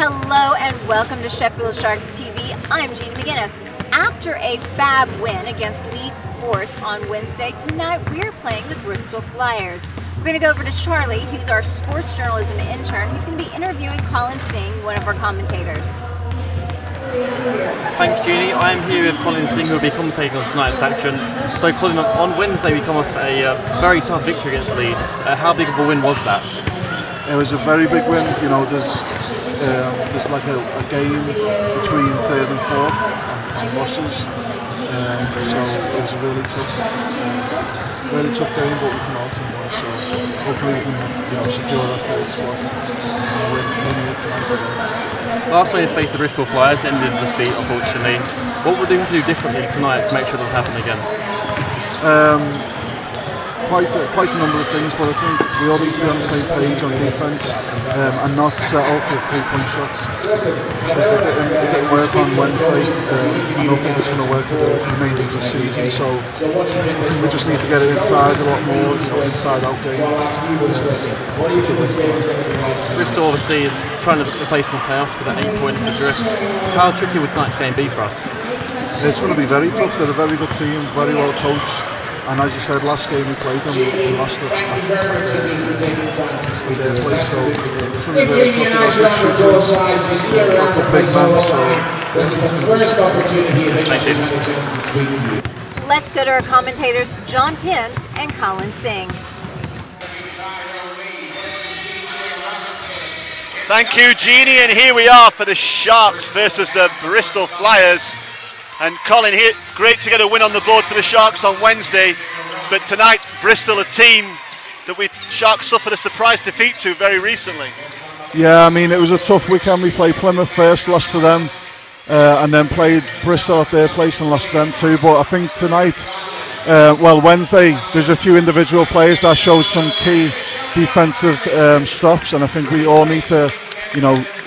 Hello and welcome to Sheffield Sharks TV. I'm Gina McGinnis. After a fab win against Leeds Force on Wednesday, tonight we're playing the Bristol Flyers. We're going to go over to Charlie, who's our sports journalism intern. He's going to be interviewing Colin Singh, one of our commentators. Thanks, Julie. I am here with Colin Singh, who will be commentating on tonight's action. So, Colin, on Wednesday we come off a very tough victory against Leeds. How big of a win was that? It was a very big win. You know, there's like a game between third and fourth on losses. So it was a really tough game, but we can also win. So hopefully we can, secure our third spot and win here tonight again. Last time you faced the Bristol Flyers ended in defeat, unfortunately. What would we have to do differently tonight to make sure it doesn't happen again? Quite a number of things, but I think we all need to be on the same page on defence and not settle for 3-point shots. Because it didn't work on Wednesday. I don't think it's going to work for the remainder of the season. So I think we just need to get it inside a lot more, inside-out game. Bristol obviously trying to replace the playoffs with that 8 points adrift. How tricky would tonight's game be for us? It's going to be very tough. They're a very good team, very well coached. And as you said, last game we played them, we lost it with their place, so it's going to be very tough. We've got good shooters, got big men, so Thank you. Let's go to our commentators, John Timms and Colin Singh. Thank you, Jeannie, and here we are for the Sharks versus the Bristol Flyers. And Colin, here, great to get a win on the board for the Sharks on Wednesday, but tonight Bristol, a team that Sharks suffered a surprise defeat to very recently. Yeah, I mean, it was a tough weekend. We played Plymouth first, lost to them, and then played Bristol at their place and lost to them too. But I think tonight, Wednesday, there's a few individual players that showed some key defensive stops, and I think we all need to,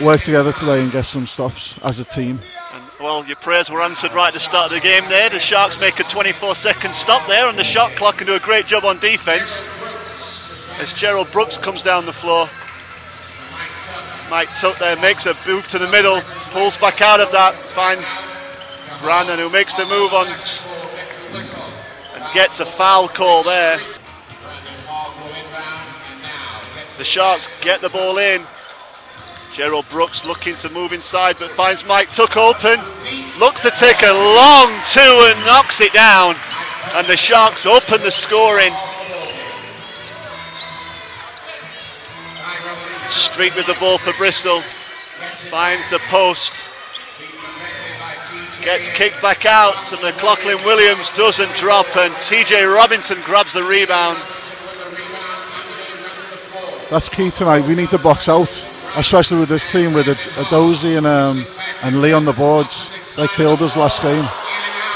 work together today and get some stops as a team. Well, your prayers were answered right at the start of the game there. The Sharks make a 24-second stop there on the shot clock and do a great job on defence. As Gerald Brooks comes down the floor. Mike Tuck there makes a move to the middle, pulls back out of that, finds Brandon, who makes the move on and gets a foul call there. The Sharks get the ball in. Gerald Brooks looking to move inside, but finds Mike Tuck open. Looks to take a long two and knocks it down. And the Sharks open the scoring. Street with the ball for Bristol. Finds the post. Gets kicked back out to McLaughlin Williams. Doesn't drop, and TJ Robinson grabs the rebound. That's key tonight. We need to box out, especially with this team with Adozie and Lee on the boards. They killed us last game.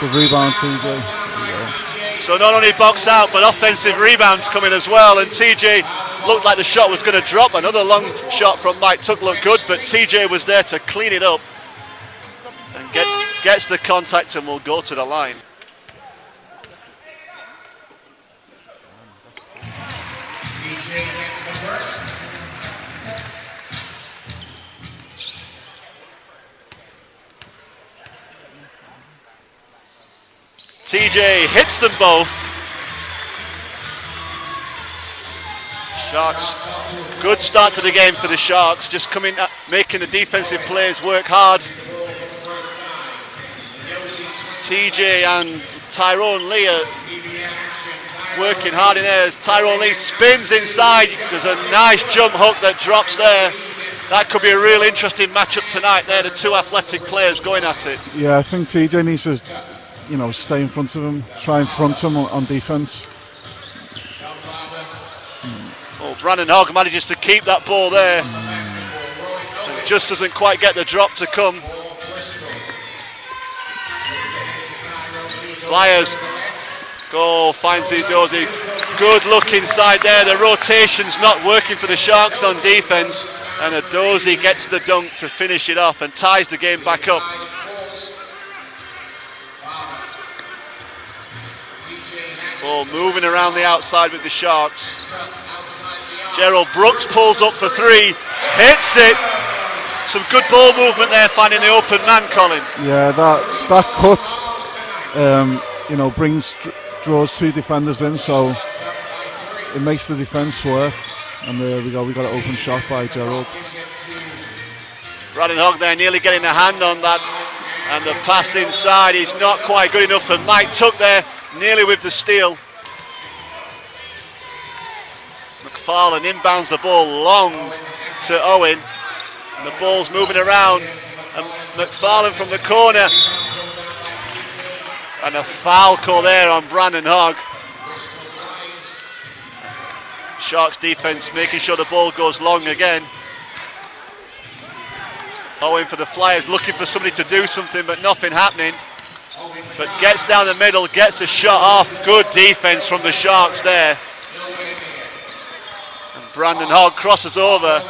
The rebound, TJ. So not only box out, but offensive rebounds coming as well. And TJ looked like the shot was going to drop. Another long shot from Mike Tuck looked good, but TJ was there to clean it up. And gets the contact and will go to the line. TJ hits them both. Sharks, good start to the game for the Sharks, just coming at making the defensive players work hard. TJ and Tyrone Lee are working hard in there as Tyrone Lee spins inside. There's a nice jump hook that drops there. That could be a real interesting matchup tonight. They're the two athletic players going at it. Yeah, I think TJ needs to stay in front of him, try and front him on defence. Oh, Brandon Hogg manages to keep that ball there. And just doesn't quite get the drop to come. Flyers finds Adozie. Good look inside there. The rotation's not working for the Sharks on defence. And Adozie gets the dunk to finish it off and ties the game back up. Ball moving around the outside with the Sharks. Gerald Brooks pulls up for three, hits it, Some good ball movement there, finding the open man, Colin. Yeah, that cut, you know, draws 2 defenders in, so it makes the defence work. And there we go, we got an open shot by Gerald. Brandon Hogg there nearly getting a hand on that, and the pass inside is not quite good enough for Mike Tuck there, nearly with the steal. McFarlane inbounds the ball long to Owen, and the ball's moving around, and McFarlane from the corner, and a foul call there on Brandon Hogg. Sharks defence making sure the ball goes long again. Owen for the Flyers, looking for somebody to do something, but nothing happening. But gets down the middle, gets a shot off. Good defence from the Sharks there. And Brandon Hogg crosses over.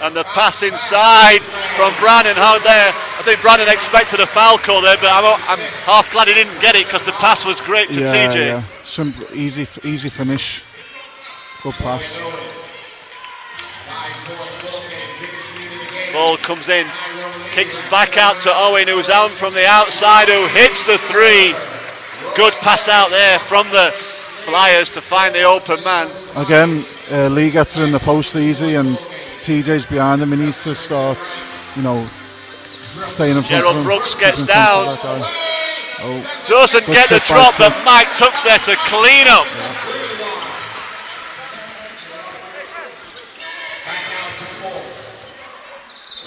And the pass inside from Brandon Hogg there. I think Brandon expected a foul call there, but I'm half glad he didn't get it because the pass was great to TJ. Yeah. Simple, easy finish. Good pass. Ball comes in, kicks back out to Owen, who's out from the outside, who hits the 3. Good pass out there from the Flyers to find the open man. Again, Lee gets it in the post easy, and TJ's behind him. He needs to start, you know, staying in front of him. Gerald Brooks gets down. Oh, doesn't get the drop, but Mike Tuck's there to clean up. Yeah.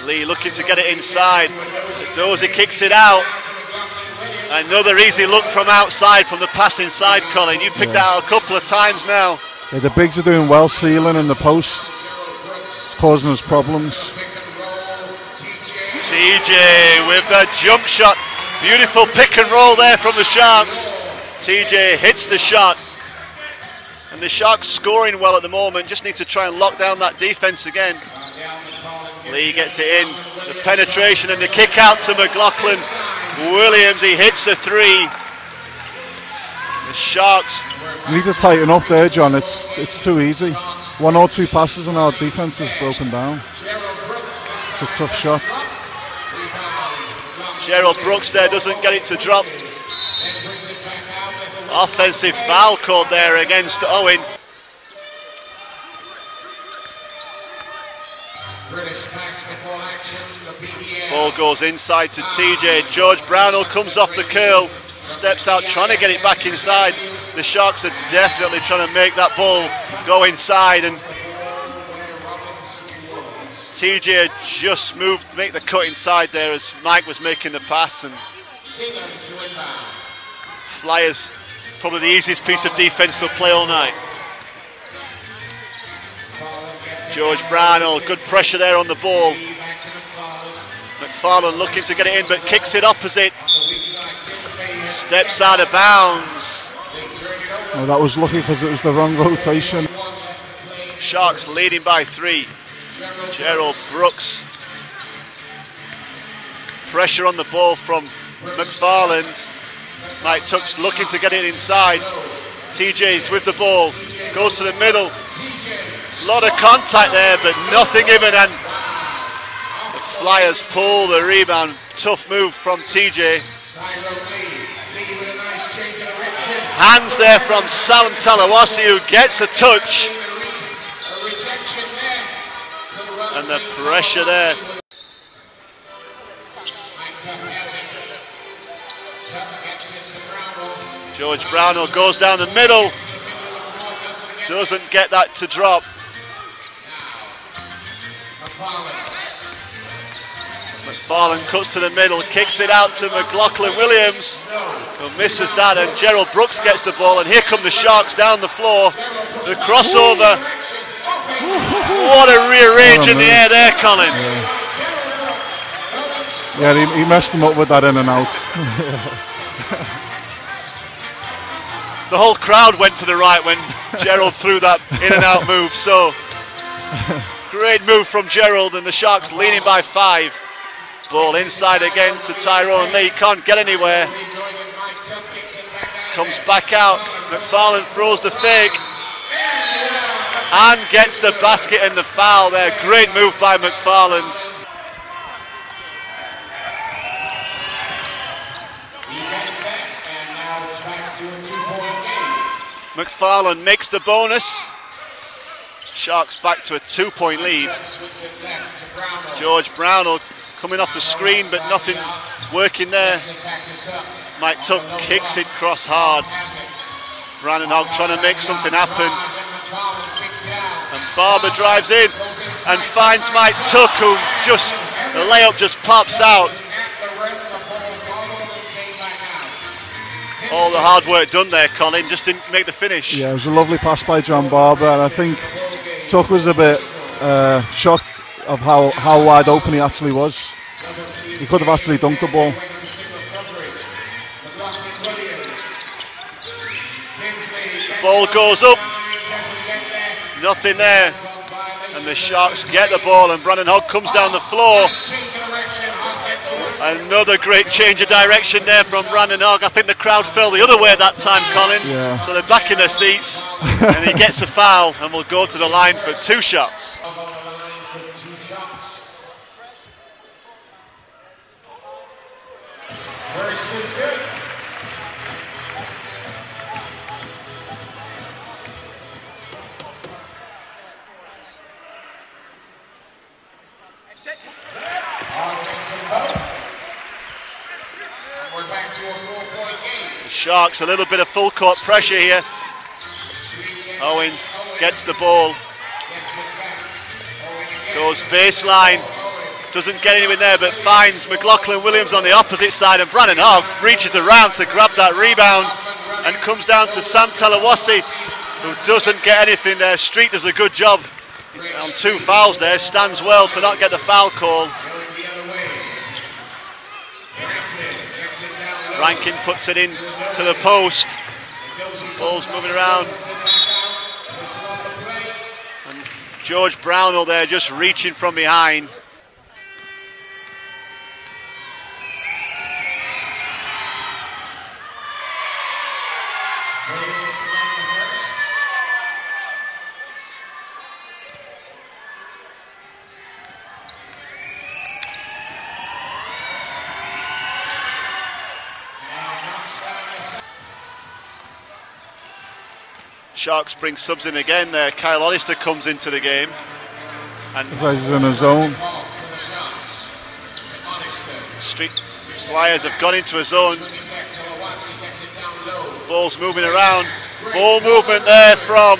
Lee looking to get it inside. Dozy kicks it out. Another easy look from outside from the pass inside, Colin. You've picked that out a couple of times now. Yeah, the bigs are doing well sealing in the post. It's causing us problems. TJ with the jump shot. Beautiful pick and roll there from the Sharks. TJ hits the shot. And the Sharks scoring well at the moment. Just need to try and lock down that defence again. Lee gets it in, the penetration and the kick out to McLaughlin. Williams, he hits the 3. The Sharks. We need to tighten up there, John. It's too easy. 1 or 2 passes and our defence is broken down. It's a tough shot. Gerald Brooks there doesn't get it to drop. Offensive foul called there against Owen. Ball goes inside to TJ. George Brownell comes off the curl, steps out trying to get it back inside. The Sharks are definitely trying to make that ball go inside, and TJ just moved to make the cut inside there as Mike was making the pass. And Flyers, probably the easiest piece of defence they'll play all night. George Brownell, good pressure there on the ball. McFarlane looking to get it in, but kicks it opposite. Steps out of bounds. Oh, that was lucky because it was the wrong rotation. Sharks leading by 3. Gerald Brooks. Pressure on the ball from McFarland. Mike Tuck's looking to get it inside. TJ's with the ball. Goes to the middle. A lot of contact there, but nothing given, and the Flyers pull the rebound. Tough move from TJ. Hands there from Salam Talawasi, who gets a touch. And the pressure there. George Brownell goes down the middle. Doesn't get that to drop. McFarlane cuts to the middle, kicks it out to McLaughlin Williams, who misses that, and Gerald Brooks gets the ball, and here come the Sharks down the floor. The crossover. What a rearrange in the air there, Colin. Yeah, he messed them up with that in and out. The whole crowd went to the right when Gerald threw that in and out move, so great move from Gerald, and the Sharks leading by 5. Ball inside again to Tyrone Lee, can't get anywhere. Comes back out, McFarlane throws the fake and gets the basket and the foul there. Great move by McFarlane. McFarlane makes the bonus. Sharks back to a 2-point lead. George Brownell coming off the screen, but nothing working there. Mike Tuck kicks it cross hard. Brandon Hogg trying to make something happen. And Barber drives in and finds Mike Tuck, who the layup just pops out. All the hard work done there, Colin, just didn't make the finish. Yeah, it was a lovely pass by John Barber, and I think Tuck was a bit shocked of how wide open he actually was. He could have actually dunked the ball. The ball goes up, nothing there, and the Sharks get the ball, and Brandon Hogg comes down the floor. Another great change of direction there from Brandon Hogg. I think the crowd fell the other way that time, Colin. Yeah. So they're back in their seats, and he gets a foul, and will go to the line for 2 shots. Sharks a little bit of full court pressure here. Owens gets the ball, goes baseline, doesn't get anyone there, but finds McLaughlin Williams on the opposite side, and Brandon Hogg reaches around to grab that rebound and comes down to Sam Talawasi, who doesn't get anything there. Street does a good job on 2 fouls there, stands well to not get the foul call. Rankin puts it in to the post. Ball's moving around. And George Brownell there just reaching from behind. Sharks bring subs in again there. Kyle Hollister comes into the game. And he's in a zone. Street Flyers have gone into a zone. Ball's moving around. Ball movement there from...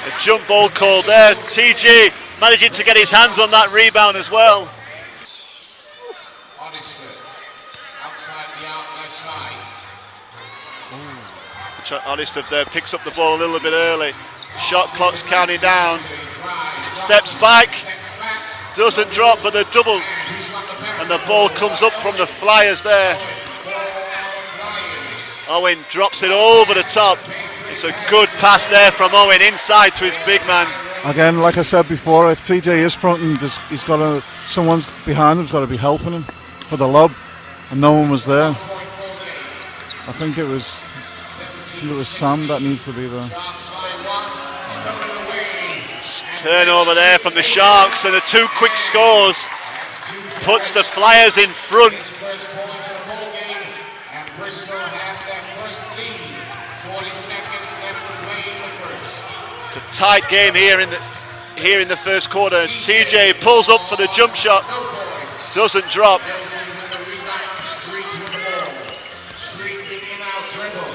A jump ball called there. TJ managing to get his hands on that rebound as well. Hollister there picks up the ball a little bit early. Shot clock's counting down. Steps back. Doesn't drop, but the double. And the ball comes up from the Flyers there. Owen drops it over the top. It's a good pass there from Owen inside to his big man. Again, like I said before, if TJ is fronting, he's got to, someone's behind him's got to be helping him for the lob, and no one was there. I think it was Sam that needs to be there. Turnover there from the Sharks, and the 2 quick scores puts the Flyers in front. It's a tight game here in the first quarter. TJ pulls up for the jump shot, doesn't drop.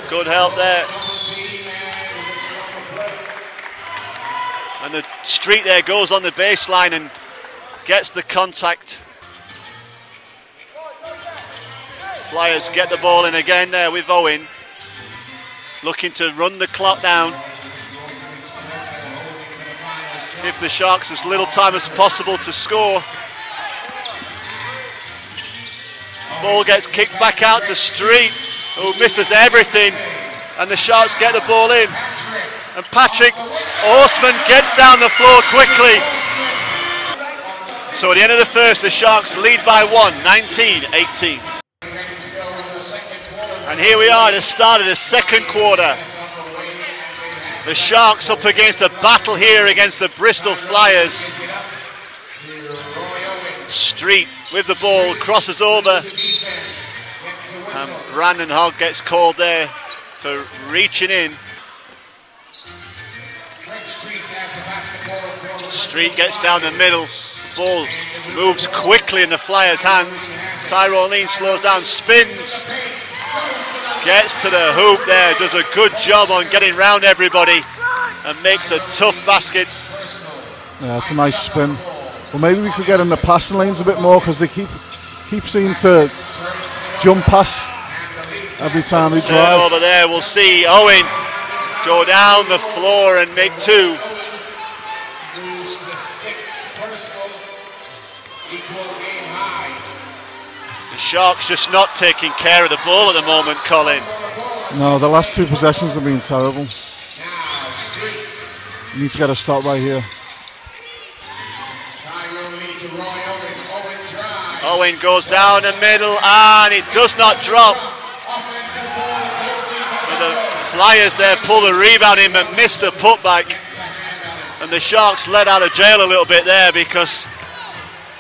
Good help there. And the Street there goes on the baseline and gets the contact. Flyers get the ball in again there with Owen. Looking to run the clock down. Give the Sharks as little time as possible to score. Ball gets kicked back out to Street, who misses everything, and the Sharks get the ball in. And Patrick Horseman gets down the floor quickly. So at the end of the first, the Sharks lead by 1, 19-18. And here we are at the start of the second quarter. The Sharks up against a battle here against the Bristol Flyers. Street with the ball, crosses over. And Brandon Hogg gets called there for reaching in. Street gets down the middle. The ball moves quickly in the Flyers' hands. Tyrone Lee slows down, spins. Gets to the hoop there, does a good job on getting round everybody and makes a tough basket. Yeah, it's a nice spin. Well, maybe we could get in the passing lanes a bit more because they keep seeming to jump pass every time they drive. Over there, we'll see Owen go down the floor and make two. The Sharks just not taking care of the ball at the moment, Colin. No, the last two possessions have been terrible. You need to get a stop right here. Owen goes down the middle and it does not drop. But the Flyers there pull the rebound in but miss the putback. And the Sharks let out of jail a little bit there because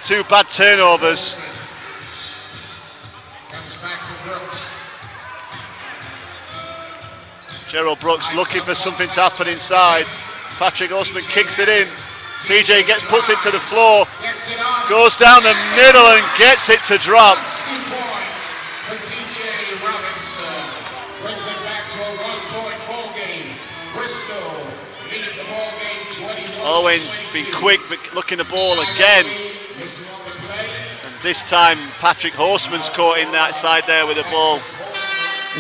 two bad turnovers. Gerald Brooks looking for something to happen inside. Patrick Osman kicks it in. TJ puts it to the floor, goes down the middle and gets it to drop. Owen being quick but looking the ball again. And this time Patrick Horseman's caught in that side there with the ball,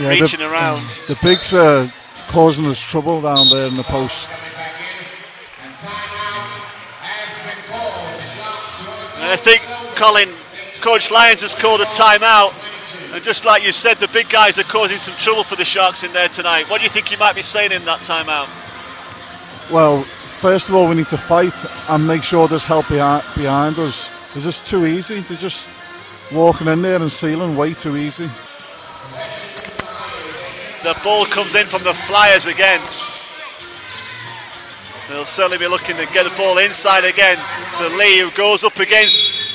reaching around. The bigs are causing us trouble down there in the post. And I think, Colin, Coach Lyons has called a timeout. And just like you said, the big guys are causing some trouble for the Sharks in there tonight. What do you think he might be saying in that timeout? Well, first of all, we need to fight and make sure there's help behind us. It's just too easy. They're just walking in there and sealing way too easy. The ball comes in from the Flyers again. They'll certainly be looking to get the ball inside again to Lee, who goes up against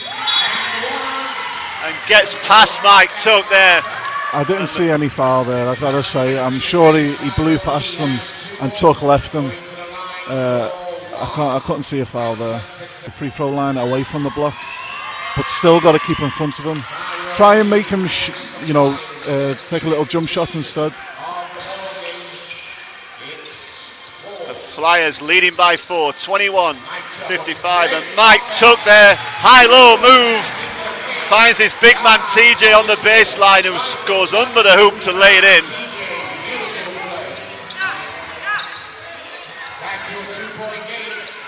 and gets past Mike Tuck there. I didn't see any foul there, I've got to say. I'm sure he blew past him and Tuck left him. I couldn't see a foul there. The free throw line away from the block, but still got to keep in front of him. Try and make him, take a little jump shot instead. Flyers leading by 4, 21-55, and Mike Tuck there, high-low move, finds his big man TJ on the baseline who goes under the hoop to lay it in.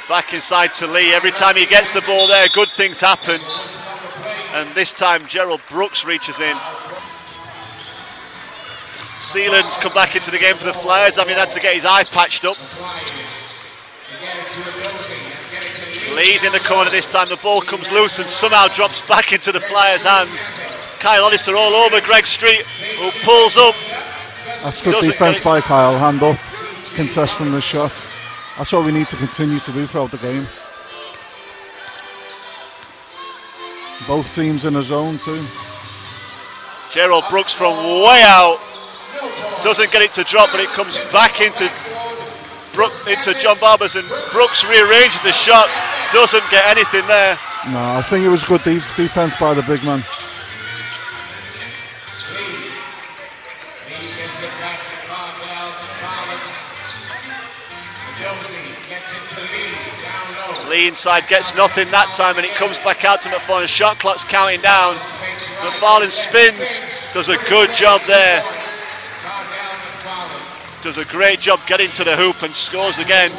Back inside to Lee, every time he gets the ball there, good things happen, and this time Gerald Brooks reaches in. Sealand's come back into the game for the Flyers, having had to get his eye patched up. Lee's in the corner this time, the ball comes loose and somehow drops back into the Flyers' hands. Kyle Hollister all over Greg Street, who pulls up. That's good defence by Kyle, hand up, contesting the shot. That's what we need to continue to do throughout the game. Both teams in a zone too. Gerald Brooks from way out. Doesn't get it to drop, but it comes back into John Barbers, and Brooks rearranges the shot. Doesn't get anything there. No, I think it was good defense by the big man. Lee inside gets nothing that time, and it comes back out to McFarlane. Shot clock's counting down. McFarlane spins, does a good job there. Does a great job getting to the hoop and scores again.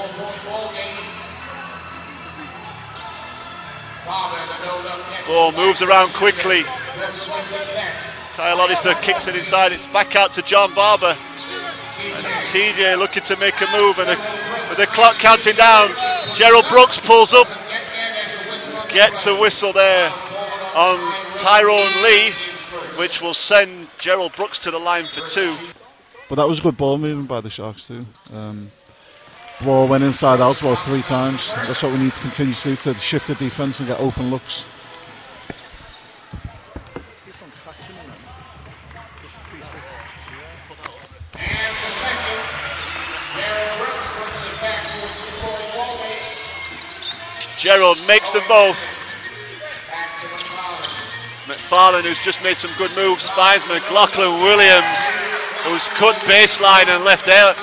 Ball moves around quickly. Kyle Hollister kicks it inside. It's back out to John Barber. And TJ looking to make a move, and with the clock counting down, Gerald Brooks pulls up. Gets a whistle there on Tyrone Lee, which will send Gerald Brooks to the line for two. But that was good ball movement by the Sharks too. Ball went inside out about 3 times. That's what we need to continue to do, to shift the defence and get open looks. Gerald makes them both. McFarlane, who's just made some good moves, finds McLaughlin Williams, who's cut baseline and left out.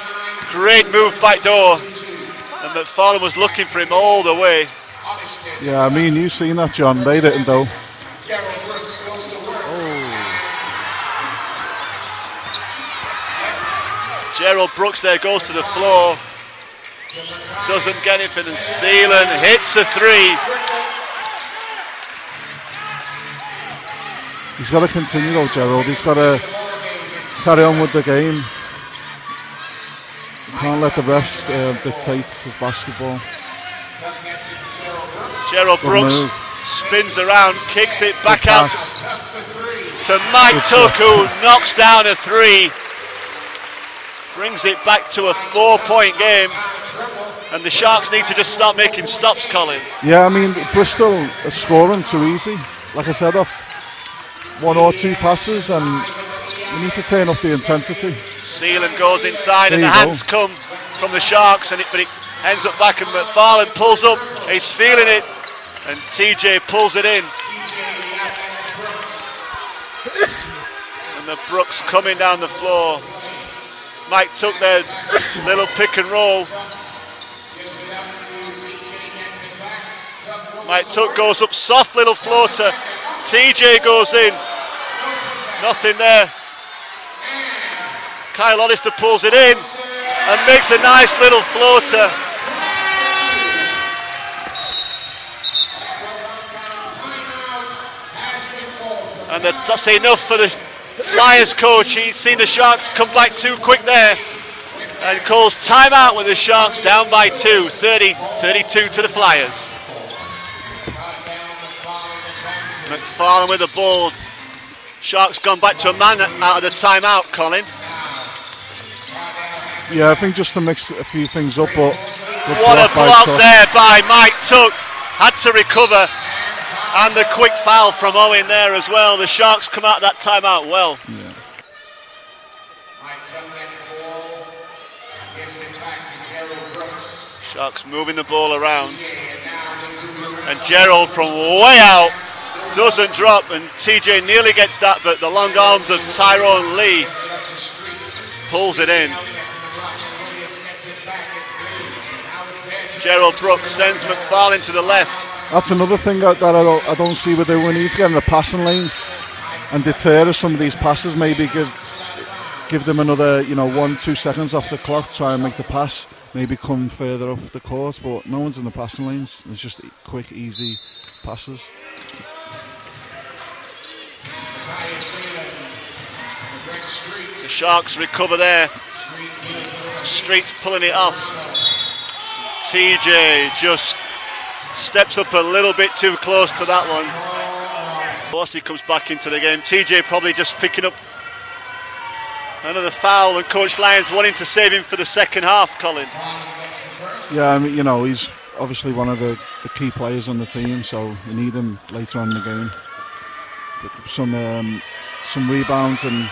Great move back door. And McFarlane was looking for him all the way. Yeah, I mean, you've seen that, John. They didn't, though. Gerald Brooks there goes to the floor. Doesn't get anything, and Seelan hits a three. He's got to continue though, Gerald. He's got to carry on with the game. Can't let the refs dictate his basketball. Gerald Brooks spins around, kicks it back out to Mike Tuck, who knocks down a three. Brings it back to a 4-point game. And the Sharks need to just start making stops, Colin. Yeah, I mean, Bristol are scoring too easy. Like I said, off 1 or 2 passes, and we need to turn up the intensity. Seelan goes inside, and the hands come from the Sharks, but it ends up back, and McFarlane pulls up. He's feeling it, and TJ pulls it in. And the Brooks coming down the floor. Mike took their little pick and roll. Mike Tuck goes up, soft little floater. TJ goes in. Nothing there. Kyle Hollister pulls it in and makes a nice little floater. And that's enough for the Flyers coach. He's seen the Sharks come back too quick there and calls timeout with the Sharks down by 2, 30-32 to the Flyers. McFarlane with the ball. Sharks gone back to a man out of the timeout, Colin. Yeah, I think just to mix a few things up, but what a block there by Mike Tuck. Had to recover. And the quick foul from Owen there as well. The Sharks come out of that timeout well. Yeah. Sharks moving the ball around. And Gerald from way out doesn't drop, and TJ nearly gets that, but the long arms of Tyrone Lee pulls it in. Gerald Brooks sends McFarlane to the left. That's another thing that I don't see with it. We need to get in the passing lanes and deter some of these passes. Maybe give them another 1-2 seconds off the clock, try and make the pass, maybe come further up the court, but no one's in the passing lanes. It's just quick, easy passes. The Sharks recover there. Street's pulling it off. TJ just steps up a little bit too close to that one. Bossy comes back into the game. TJ probably just picking up another foul, and Coach Lyons wanting to save him for the second half, Colin. Yeah, I mean, he's obviously one of the key players on the team, so you need him later on in the game. Some rebounds and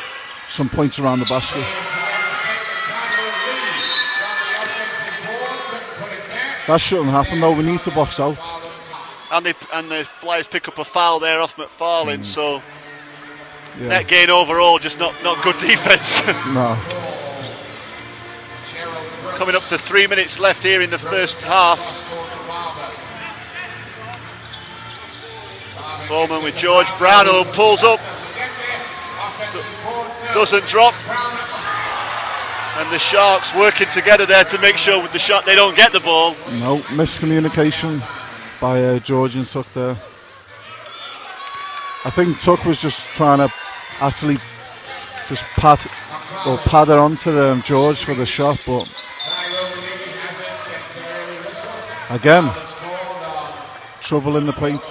some points around the basket. That shouldn't happen though. We need to box out. And the Flyers pick up a foul there off McFarlane, so net gain overall, just not good defense. No. Coming up to 3 minutes left here in the first half. Bowman with George Brownell, pulls up, doesn't drop. And the Sharks working together there to make sure with the shot they don't get the ball. No, miscommunication by George and Tuck there. I think Tuck was just trying to actually just pad it onto George for the shot, but again, trouble in the paint.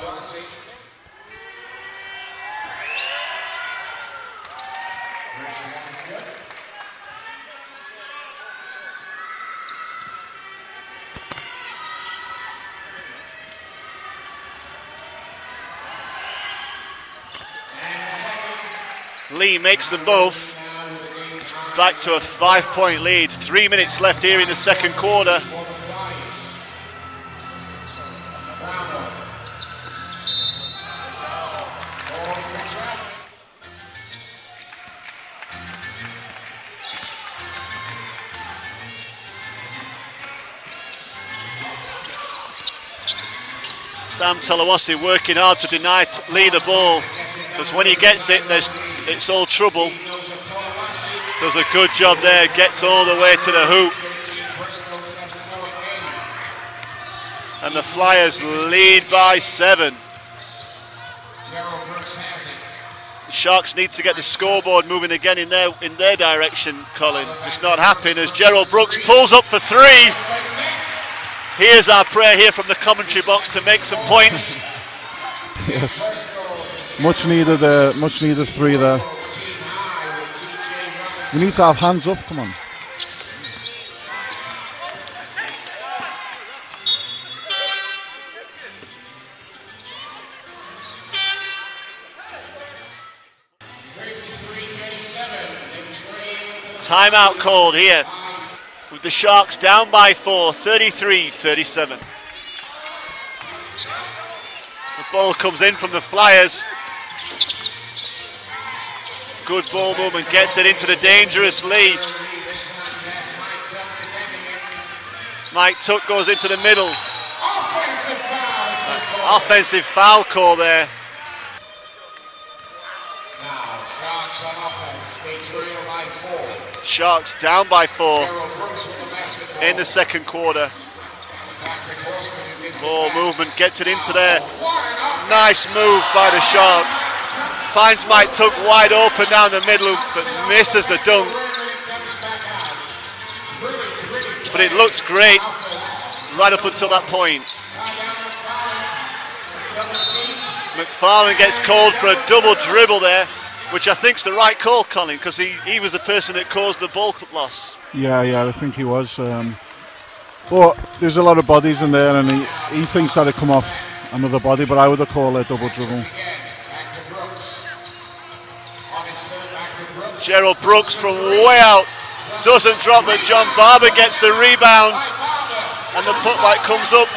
Lee makes them both. It's back to a 5-point lead. 3 minutes left here in the second quarter. Sam Talawasi working hard to deny Lee the ball, because when he gets it, it's all trouble. Does a good job there, gets all the way to the hoop. And the Flyers lead by 7. The Sharks need to get the scoreboard moving again in their direction, Colin. Just not happening as Gerald Brooks pulls up for 3. Here's our prayer here from the commentary box to make some points. Yes, much needed 3 there. We need to have hands up, come on. Timeout called here, with the Sharks down by 4, 33-37. The ball comes in from the Flyers. Good ball movement, gets it into the dangerous Lee. Mike Tuck goes into the middle. Offensive foul call there. Sharks down by 4 in the second quarter. Ball movement, gets it into there. Nice move by the Sharks. Finds Mike Tuck wide open down the middle, but misses the dunk. But it looked great right up until that point. McFarland gets called for a double dribble there, which I think's the right call, Colin, because he was the person that caused the ball loss. Yeah, I think he was. But there's a lot of bodies in there, and he thinks that it come off another body, but I would have called it a double dribble. Gerald Brooks from way out doesn't drop, but John Barber gets the rebound, and the putback comes up,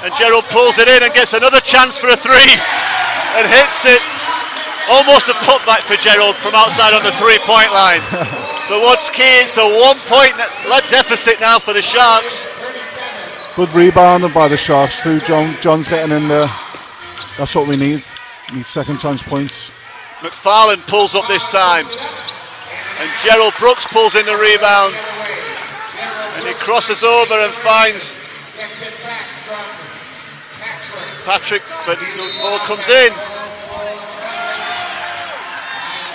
and Gerald pulls it in and gets another chance for a 3 and hits it. Almost a putback for Gerald from outside on the 3-point line. But what's key, it's a 1-point deficit now for the Sharks. Good rebounding by the Sharks too. John's getting in there. That's what we need. We need second chance points. McFarland pulls up this time. And Gerald Brooks pulls in the rebound. And he crosses over and finds Patrick, but the ball comes in.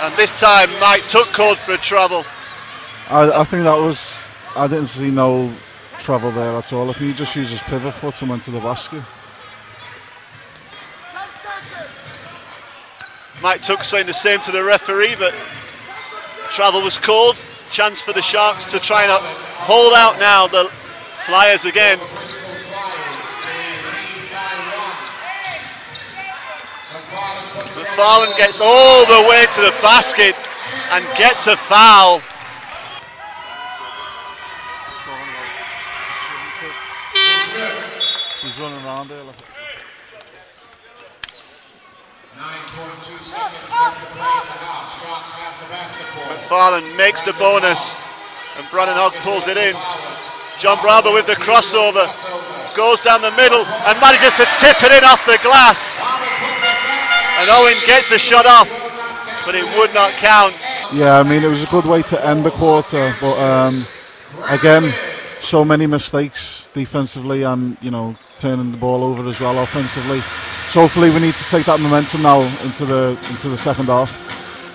And this time Mike Tuck called for a travel. I think that was, I didn't see no travel there at all. I think he just used his pivot foot and went to the basket. Mike Tuck saying the same to the referee, but travel was called. Chance for the Sharks to try and hold out now the Flyers again. McFarland gets all the way to the basket and gets a foul. He's running around there. Like. 9.2 seconds left to play in the half. Sharks have the basketball. McFarland makes the bonus and Brandon Hogg pulls it in. John Barber with the crossover, goes down the middle and manages to tip it in off the glass. And Owen gets a shot off, but it would not count. Yeah, I mean, it was a good way to end the quarter, but again, so many mistakes defensively and, you know, turning the ball over as well offensively. So hopefully we need to take that momentum now into the second half.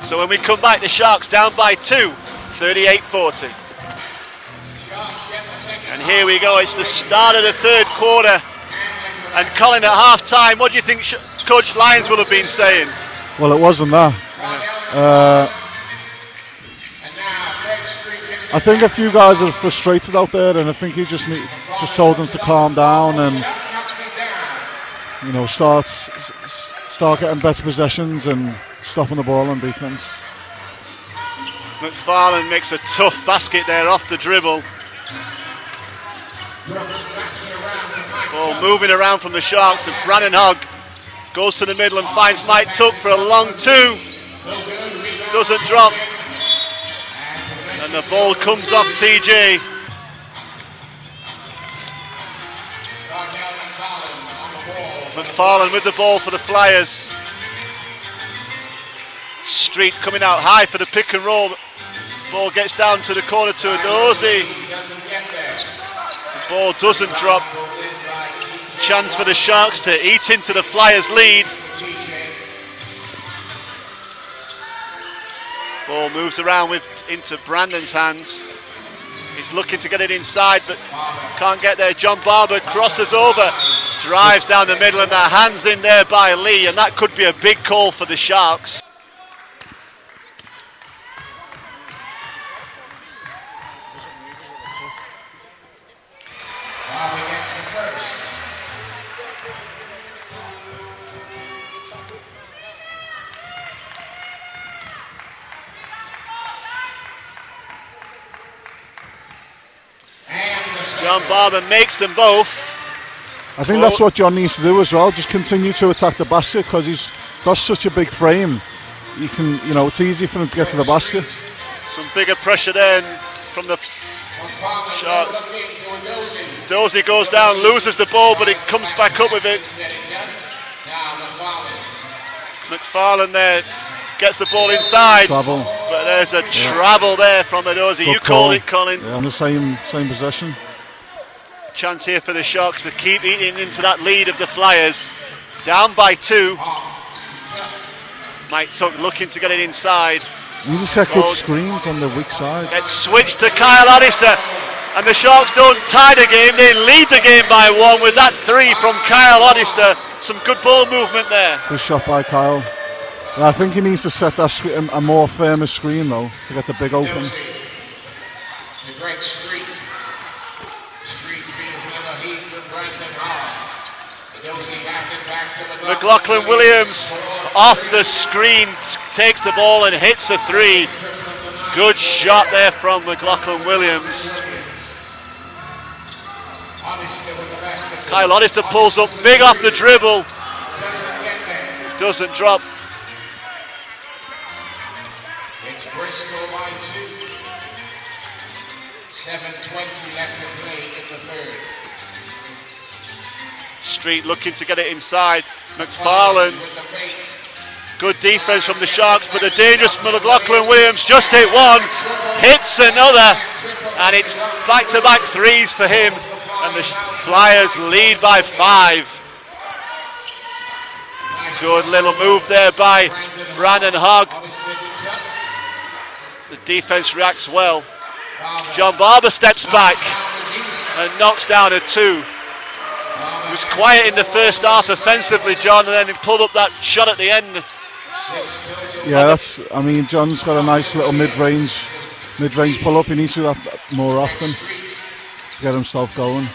So when we come back, the Sharks down by 2, 38-40. And here we go, it's the start of the third quarter. And Colin, at half time, what do you think Coach Lyons will have been saying? Well, it wasn't that. I think a few guys are frustrated out there, and I think he just told them to calm down and, you know, start getting better possessions and stopping the ball on defense. McFarland makes a tough basket there off the dribble. Ball moving around from the Sharks, and Brandon Hogg goes to the middle and finds Mike Tuck for a long 2. Doesn't drop. And the ball comes off TJ. McFarlane with the ball for the Flyers. Street coming out high for the pick and roll. Ball gets down to the corner to Adozie. The ball doesn't drop. Chance for the Sharks to eat into the Flyers' lead. Ball moves around into Brandon's hands. He's looking to get it inside, but can't get there. John Barber crosses over, drives down the middle, and that hands in there by Lee, and that could be a big call for the Sharks. John Barber makes them both. I think that's what John needs to do as well. Just continue to attack the basket because he's got such a big frame. You can, it's easy for him to get to the basket. Some bigger pressure then from the Sharks. Dozie goes down, loses the ball, but it comes back up with it. McFarlane there gets the ball inside. Travel. But there's a travel there from Adozie. You called it, Colin. Yeah, on the same possession. Chance here for the Sharks to keep eating into that lead of the Flyers. Down by 2. Mike Tuck looking to get it inside. You just set good screens on the weak side. It's switched to Kyle Oddister. And the Sharks don't tie the game, they lead the game by 1 with that 3 from Kyle Oddister. Some good ball movement there. Good shot by Kyle. And I think he needs to set that a more firmer screen though to get the big open. The great Street. Street feeds another heat from Brandon Hall. Dozie has it back to McLaughlin Williams off the screen, takes the ball and hits a 3. Good shot there from McLaughlin Williams. Kyle Oddister pulls up big off the dribble. Doesn't drop. It's Bristol by 2. 7:20 left to play in the third. Street looking to get it inside. McFarlane. Good defense from the Sharks, but the dangerous McLaughlin Williams just hit one, hits another, and it's back-to-back 3s for him. And the Flyers lead by 5. Good little move there by Brandon Hogg. The defense reacts well. John Barber steps back and knocks down a 2. He was quiet in the first half offensively, John, and then he pulled up that shot at the end. Yeah, John's got a nice little mid-range pull-up. He needs to do that more often to get himself going.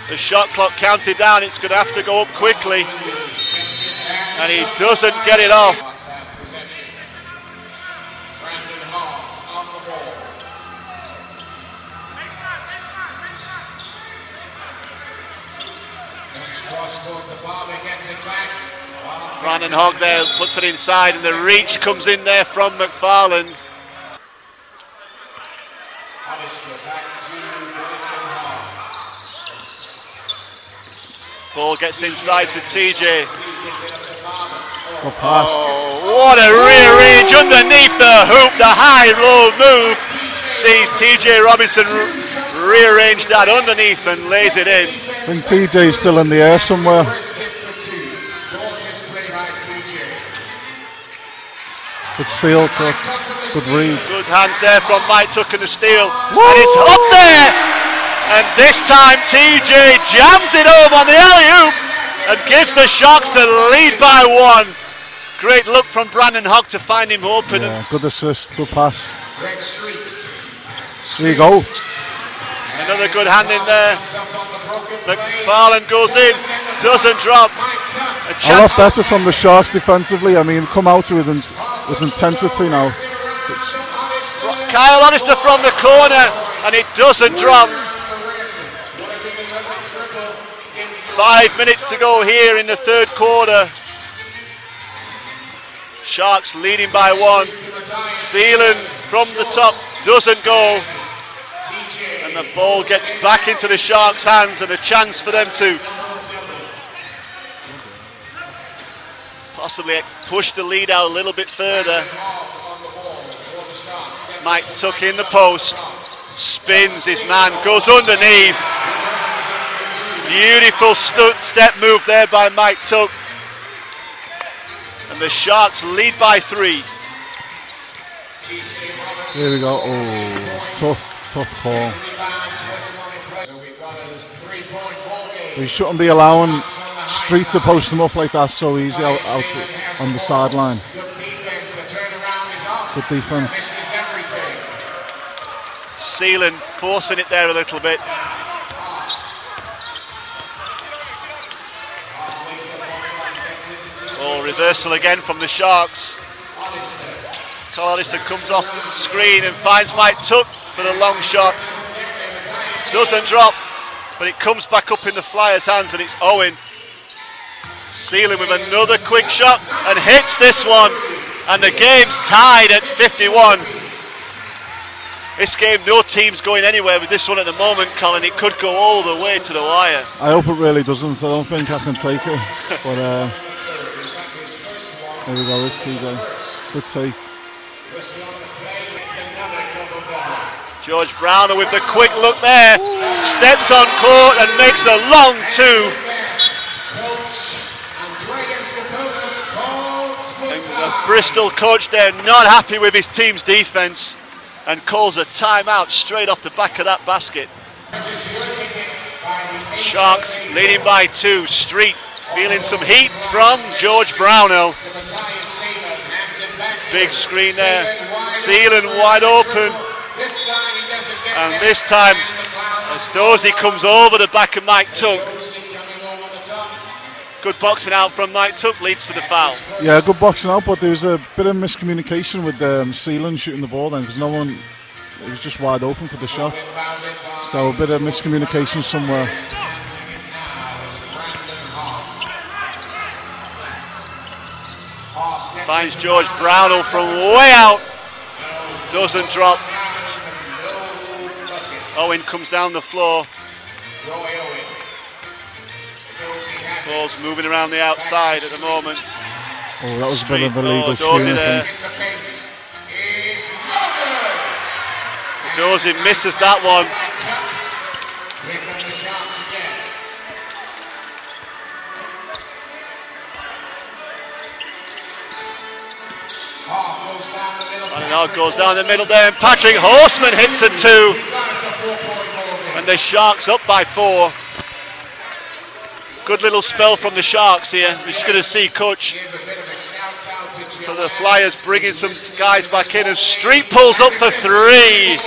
The shot clock counted down, it's going to have to go up quickly. And he doesn't get it off. Brandon Hogg there puts it inside, and the reach comes in there from McFarlane. Ball gets inside to TJ. Oh, what a rear range underneath the hoop, the high-low move. Sees TJ Robinson rearrange that underneath and lays it in. I think TJ's still in the air somewhere. Good steal, Tuck. Good read. Good hands there from Mike Tuck and the steal. Woo! And it's up there! And this time TJ jams it home on the alley-oop and gives the Sharks the lead by 1. Great look from Brandon Hogg to find him open. Yeah, good assist, good pass. There you go. Another good hand in there. McFarlane goes in, doesn't drop. A lot better from the Sharks defensively. Come out with intensity now. Kyle Oddister from the corner, and it doesn't drop. 5 minutes to go here in the third quarter. Sharks leading by 1. Seelan from the top doesn't go. And the ball gets back into the Sharks' hands, and a chance for them to possibly push the lead out a little bit further. Mike Tuck in the post, spins his man, goes underneath. Beautiful step move there by Mike Tuck. And the Sharks lead by 3. Here we go. Oh, tough call. We shouldn't be allowing Street to post them up like that so easy out on the sideline. Good defense. Seelan forcing it there a little bit. Oh, reversal again from the Sharks. Hollister comes off screen and finds Mike Tuck for the long shot. Doesn't drop, but it comes back up in the Flyers' hands, and it's Owen. Seelan with another quick shot and hits this one, and the game's tied at 51. This game, no team's going anywhere with this one at the moment, Colin. It could go all the way to the wire. I hope it really doesn't. I don't think I can take it. But there we go, this CJ. Good take. George Browner with the quick look there. Steps on court and makes a long 2. And the Bristol coach there not happy with his team's defence and calls a timeout straight off the back of that basket. Sharks leading by 2. Street feeling some heat from George Brownell. Big screen there. Seelan wide open. And this time, as Dozy comes over the back of Mike Tuck. Good boxing out from Mike Tuck leads to the foul. Yeah, good boxing out, but there was a bit of miscommunication with Seelan shooting the ball then, because no one, it was just wide open for the shot. So a bit of miscommunication somewhere. Finds George Brownell from way out. Doesn't drop. Owen comes down the floor. Ball's moving around the outside at the moment. Oh, that was a bit of a legal screen, I think. Dozy misses that one. And now goes down the middle there, and Patrick Horseman hits it 2. And the Sharks up by 4. Good little spell from the Sharks here. We're just going to see Coach for the Flyers bringing some guys back in, and Street pulls up for 3.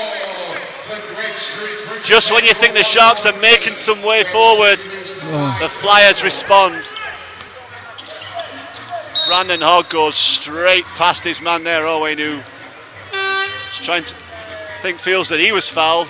Just when you think the Sharks are making some way forward, the Flyers respond. Brandon Hogg goes straight past his man there, Owen, who is trying to feels that he was fouled.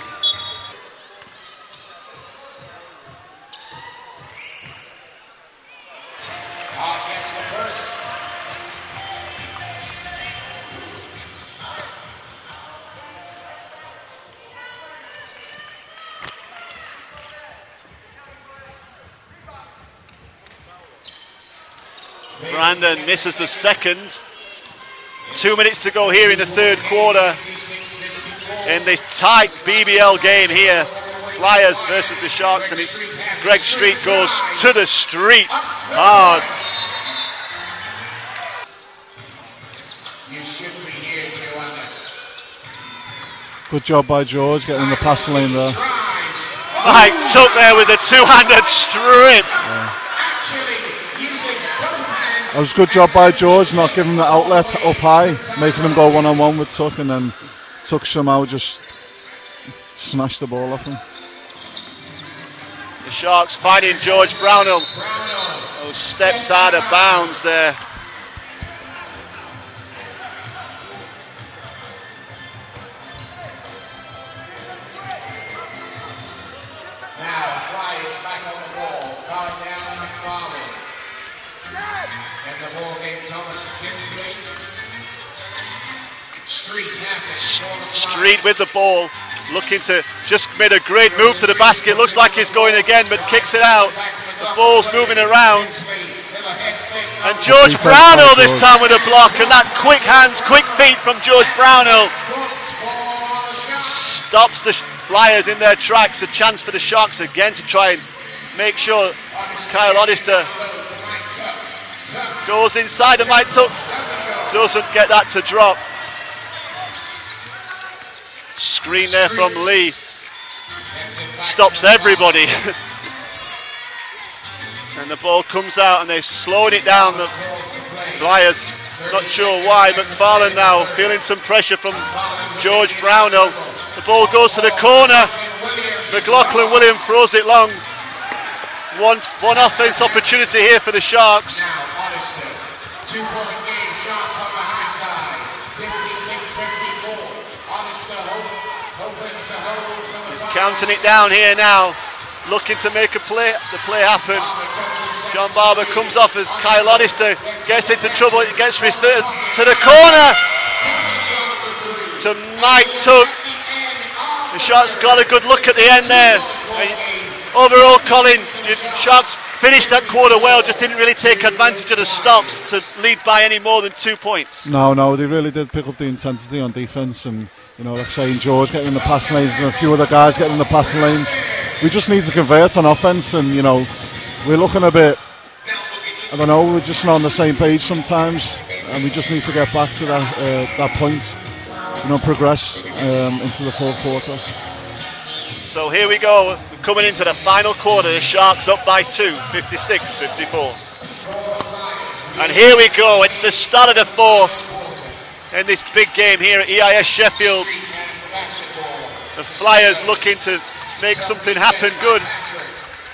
Brandon misses the second. 2 minutes to go here in the third quarter in this tight BBL game here. Flyers versus the Sharks, and it's Greg Street goes to the street hard. Good job by George getting in the pass lane there. Mike Tuck there with a two-handed strip. Yeah. That was a good job by George, not giving the outlet up high, making him go one-on-one with Tuck, and then Tuck somehow just smashed the ball off him. The Sharks finding George Brownell. Those steps out of bounds there. Now Flyers back on the ball. Going down to McFarland. And the ball game, Thomas Kinsley. Street has it. Street with the ball. looking to, just made a great move to the basket. Looks like he's going again, but kicks it out. The ball's moving around. And George Brownhill this time with a block, and that quick hands, quick feet from George Brownhill stops the Flyers in their tracks. A chance for the Sharks again to try and make sure Kyle Oddister goes inside, and Mike Tuck doesn't get that to drop. Screen there from Lee. Stops everybody. And the ball comes out and they're slowing it down. The Flyers, not sure why. McFarlane now feeling some pressure from George Brownhill. The ball goes to the corner. McLaughlin William throws it long. One offense opportunity here for the Sharks. He's counting it down here now, looking to make the play happen. John Barber comes off as Kyle Oddister gets into trouble. It gets referred to the corner to Mike Tuck. The Sharks got a good look at the end there. Overall, Colin, the Sharks finished that quarter well, just didn't really take advantage of the stops to lead by any more than 2 points. No, they really did pick up the intensity on defence, and like saying George getting in the passing lanes and a few other guys getting in the passing lanes. We just need to convert on offence, and we're looking a bit, I don't know, we're just not on the same page sometimes, and we just need to get back to that point, progress into the fourth quarter. So here we go, we're coming into the final quarter. The Sharks up by 2, 56-54. And here we go, it's the start of the fourth in this big game here at EIS Sheffield. The Flyers looking to make something happen good,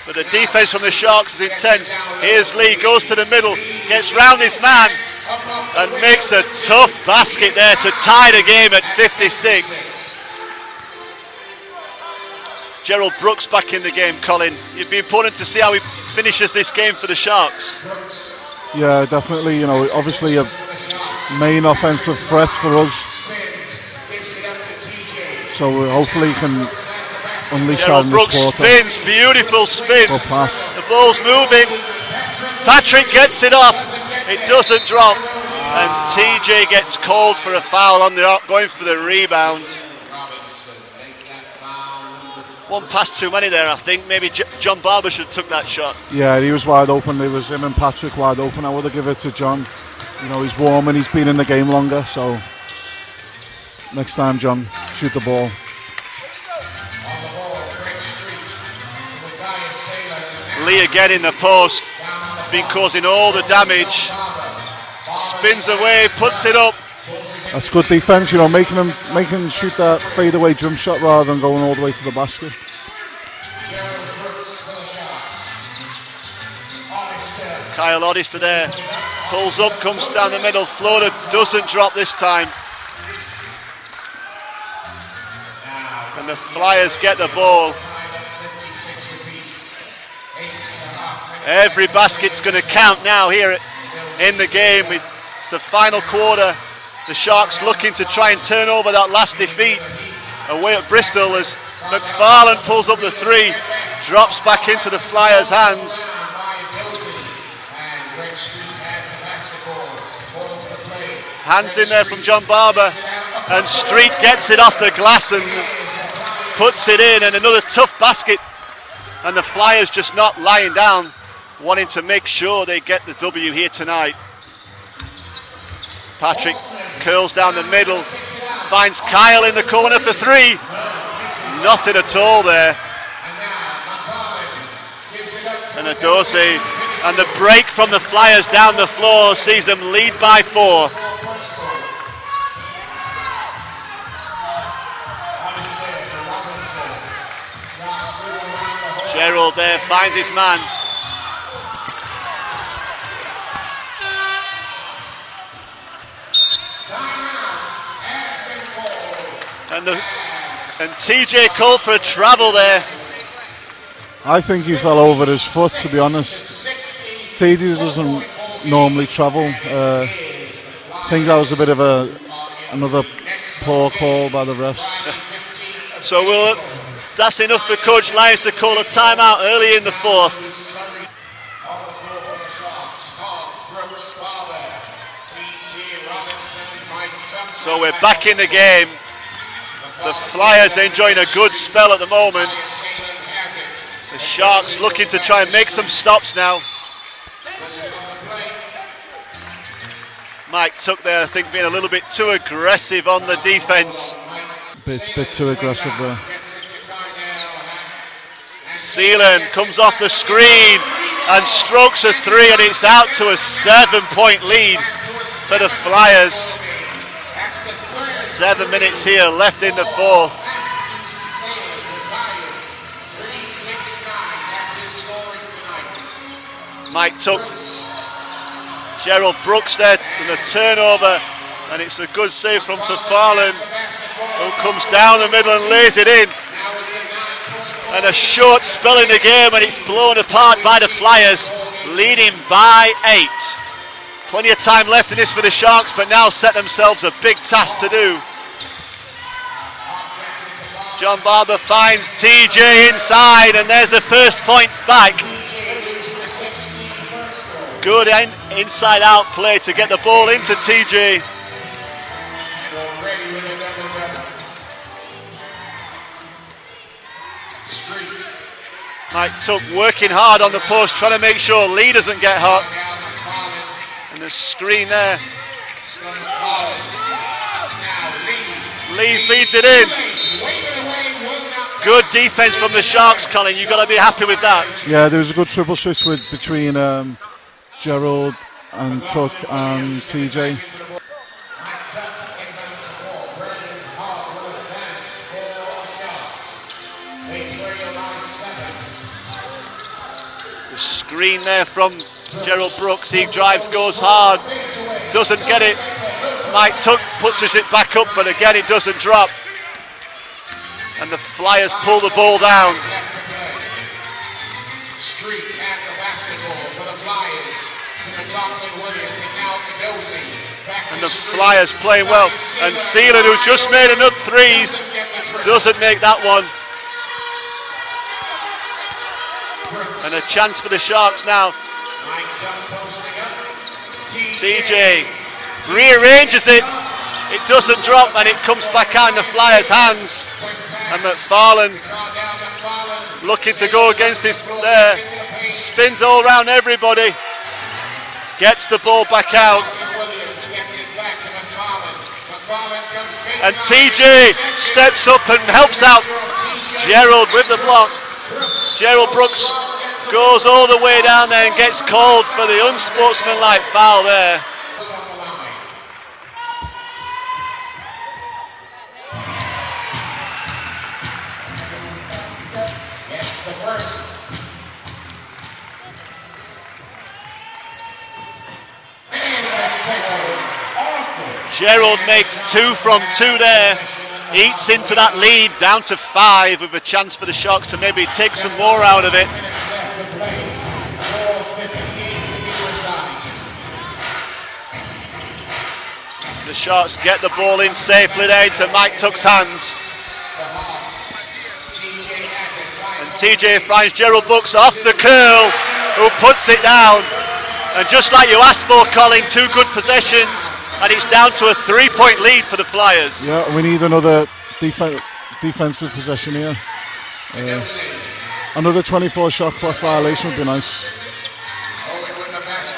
but the defense from the Sharks is intense. Here's Lee, goes to the middle, gets round his man and makes a tough basket there to tie the game at 56. Gerald Brooks back in the game, Colin. It'd be important to see how he finishes this game for the Sharks. Yeah, definitely. Obviously a main offensive threat for us. So hopefully he can unleash that in this quarter. Spins, beautiful spin. Good pass. The ball's moving. Patrick gets it off. It doesn't drop. And TJ gets called for a foul on the going for the rebound. One pass too many there, I think. Maybe John Barber should have took that shot. Yeah, he was wide open. It was him and Patrick wide open. I would have given it to John. He's warm and he's been in the game longer. So next time, John, shoot the ball. Lee again in the post. He's been causing all the damage. Spins away, puts it up. That's good defense, making him shoot that fadeaway jump shot rather than going all the way to the basket. Kyle Oddister there, pulls up, comes down the middle, floater doesn't drop this time. And the Flyers get the ball. Every basket's going to count now here in the game. It's the final quarter. The Sharks looking to try and turn over that last defeat away at Bristol as McFarlane pulls up the three, drops back into the Flyers' hands. Hands in there from John Barber, and Street gets it off the glass and puts it in, and another tough basket, and the Flyers just not lying down, wanting to make sure they get the W here tonight. Patrick curls down the middle, finds Kyle in the corner for three. Nothing at all there. And Adose, and the break from the Flyers down the floor sees them lead by 4. Gerald there finds his man. And TJ called for a travel there. I think he fell over his foot, to be honest. TJ doesn't normally travel. I think that was a bit of another poor call by the refs. So that's enough for Coach Lyons to call a timeout early in the fourth. So we're back in the game. The Flyers enjoying a good spell at the moment. The Sharks looking to try and make some stops now. Mike Tuck there, I think, being a little bit too aggressive on the defence. Bit too aggressive there. Seelan comes off the screen and strokes a three, and it's out to a 7-point lead for the Flyers. 7 minutes here left in the fourth. Mike Tuck, Gerald Brooks there, and the turnover, and it's a good save from Fafalin, who comes down the middle and lays it in. And a short spell in the game, and it's blown apart by the Flyers, leading by 8. Plenty of time left in this for the Sharks, but now set themselves a big task to do. John Barber finds TJ inside, and there's the first points back. Good inside out play to get the ball into TJ. Mike Tuck working hard on the post, trying to make sure Lee doesn't get hot. And the screen there. Lee feeds it in. Good defense from the Sharks, Colin. You've got to be happy with that. Yeah, there was a good triple shift between Gerald and Tuck and TJ. The screen there from Gerald Brooks. He drives, goes hard, doesn't get it. Mike Tuck puts it back up, but again it doesn't drop. And the Flyers pull the ball down. Street has the basketball for the Flyers. To McLaughlin Williams and now Edozie. And the Flyers playing well. And Seelan, who's just made enough threes, doesn't make that one. And a chance for the Sharks now. TJ rearranges it. It doesn't drop, and it comes back out in the Flyers' hands. And McFarlane looking to go against his there. Spins all around everybody. Gets the ball back out. And TJ steps up and helps out Gerald with the block. Gerald Brooks goes all the way down there and gets called for the unsportsmanlike foul there. Gerald makes 2 from 2 there. Eats into that lead, down to 5, with a chance for the Sharks to maybe take some more out of it. The Sharks get the ball in safely there into Mike Tuck's hands. And TJ finds Gerald Brooks off the curl, who puts it down. And just like you asked for, Colin, 2 good possessions, and it's down to a 3-point lead for the Flyers. Yeah, we need another defensive possession here. Another 24 shot clock violation would be nice.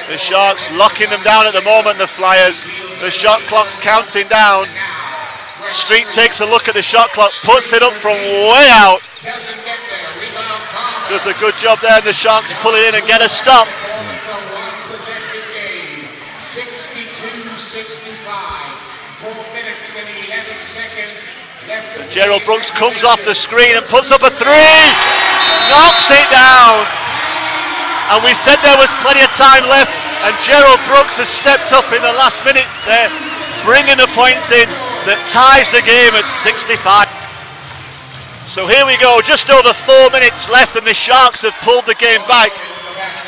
The Sharks locking them down at the moment, the Flyers. The shot clock's counting down. Street takes a look at the shot clock, puts it up from way out. Does a good job there, and the Sharks pull it in and get a stop. Gerald Brooks comes off the screen and puts up a 3, knocks it down. And we said there was plenty of time left, and Gerald Brooks has stepped up in the last minute there, bringing the points in that ties the game at 65. So here we go, just over 4 minutes left, and the Sharks have pulled the game back.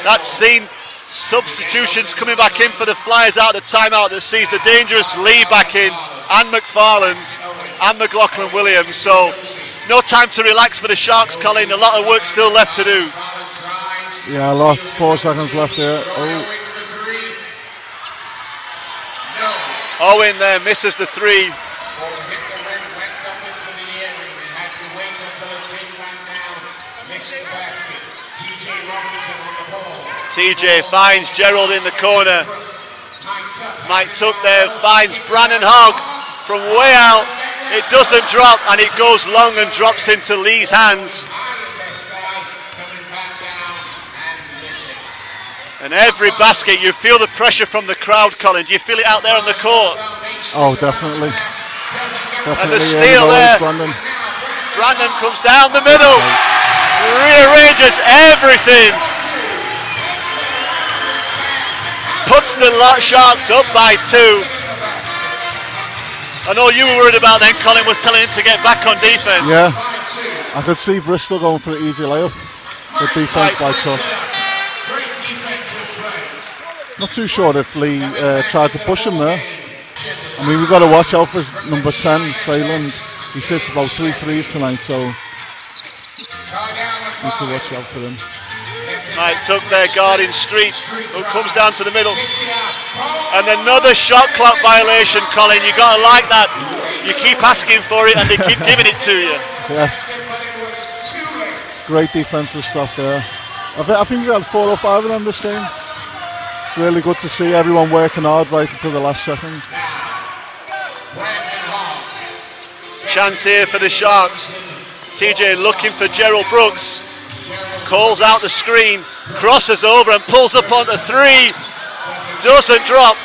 That's seen substitutions coming back in for the Flyers out of the timeout that sees the dangerous Lee back in, and McFarland and McLaughlin Williams. So no time to relax for the Sharks, Colin. A lot of work still left to do. Yeah, a lot. 4 seconds left there. Oh. Owen there misses the 3. TJ finds Gerald in the corner. Mike Tuck there finds Brandon Hogg from way out. It doesn't drop, and it goes long and drops into Lee's hands. And every basket, you feel the pressure from the crowd, Colin. Do you feel it out there on the court? Oh, definitely. And the steal there. Brandon comes down the middle. Rearranges everything. Puts the Sharks up by 2. And all you were worried about then, Colin, was telling him to get back on defence. Yeah, I could see Bristol going for an easy layup. Good defence by Tuck. Not too sure if Lee tried to push him there. I mean, we've got to watch out for number 10, Sayland. He sits about 3 threes tonight, so need to watch out for him. Mike Tuck there guarding Street, who comes down to the middle. And another shot clock violation, Colin. You got to like that. You keep asking for it and they keep giving it to you. Yes. Great defensive stuff there. I think we had 4 or 5 of them this game. It's really good to see everyone working hard right until the last second. Chance here for the Sharks. TJ looking for Gerald Brooks. Calls out the screen, crosses over and pulls up on the 3. Doesn't drop.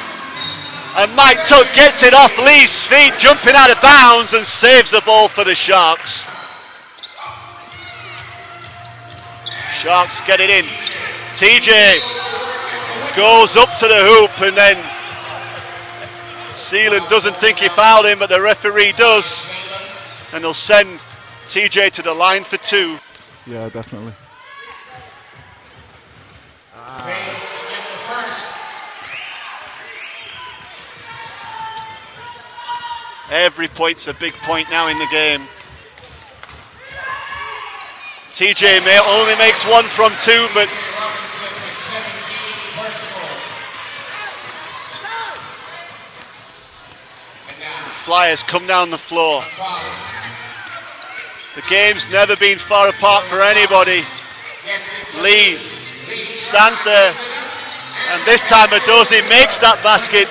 And Mike Tuck gets it off Lee's feet, jumping out of bounds, and saves the ball for the Sharks. Sharks get it in. TJ goes up to the hoop, and then Sealand doesn't think he fouled him, but the referee does. And they'll send TJ to the line for 2. Yeah, definitely. Every point's a big point now in the game. TJ only makes 1 from 2, but the Flyers come down the floor. The game's never been far apart for anybody. Lee stands there, and this time Adozi makes that basket.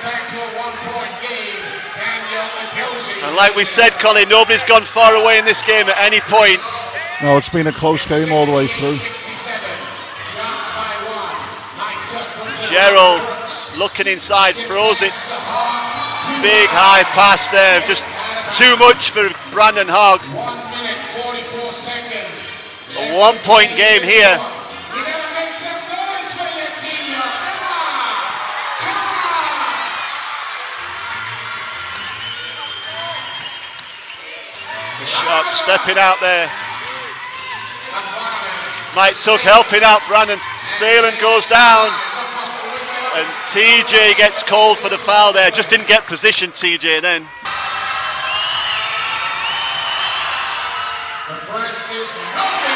And like we said, Colin, nobody's gone far away in this game at any point. No, it's been a close game all the way through. Gerald looking inside, throws it. Big high pass there, just too much for Brandon Hogg. A 1-point game here. The Sharks stepping out there. Mike Tuck helping out Brandon. Sayland goes down. And TJ gets called for the foul there. Just didn't get position, TJ, then. The first is nothing.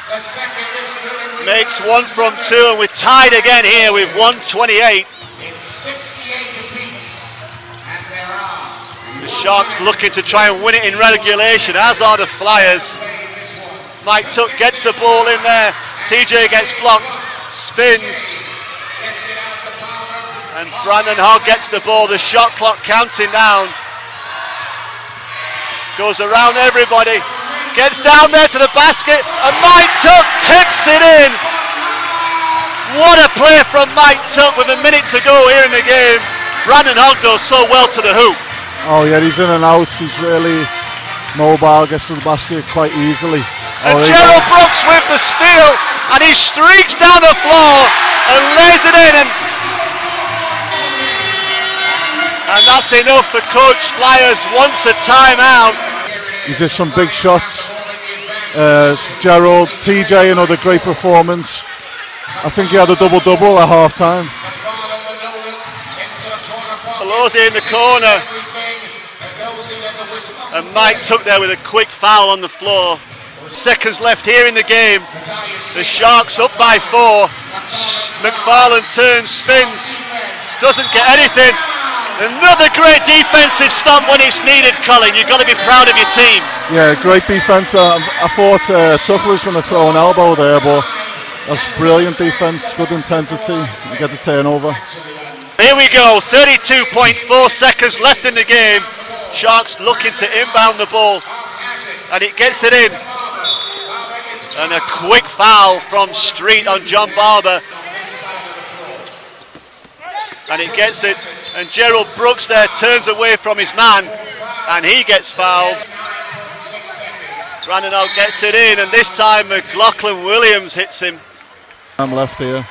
The second is good. Makes 1 from 2, and we're tied again here with 1:28. It's 68 apiece, and they're on. The Sharks looking to try and win it in regulation, as are the Flyers. Mike Tuck gets the ball in there. TJ gets blocked, spins, and Brandon Hogg gets the ball. The shot clock counting down. Goes around everybody. Gets down there to the basket, and Mike Tuck tips it in. What a play from Mike Tuck with a minute to go here in the game. Brandon Hogg does so well to the hoop. Oh yeah, he's in and out. He's really mobile, gets to the basket quite easily. And Gerald Brooks with the steal, and he streaks down the floor and lays it in. And that's enough for Coach Flyers. Wants a timeout. He's hit some big shots Gerald, TJ, another great performance. I think he had a double-double at half-time. Pelosi in the corner. And Mike took there with a quick foul on the floor. Seconds left here in the game. The Sharks up by 4. McFarland turns, spins, doesn't get anything. Another great defensive stop when it's needed, Colin. You've got to be proud of your team. Yeah, great defense. I thought Tucker was going to throw an elbow there, but that's brilliant defense, good intensity. You get the turnover. Here we go, 32.4 seconds left in the game. Sharks looking to inbound the ball, and it gets it in. And a quick foul from Street on John Barber. And it gets it, and Gerald Brooks there turns away from his man, and he gets fouled. Brandon Hogg gets it in, and this time McLaughlin Williams hits him. I'm left here.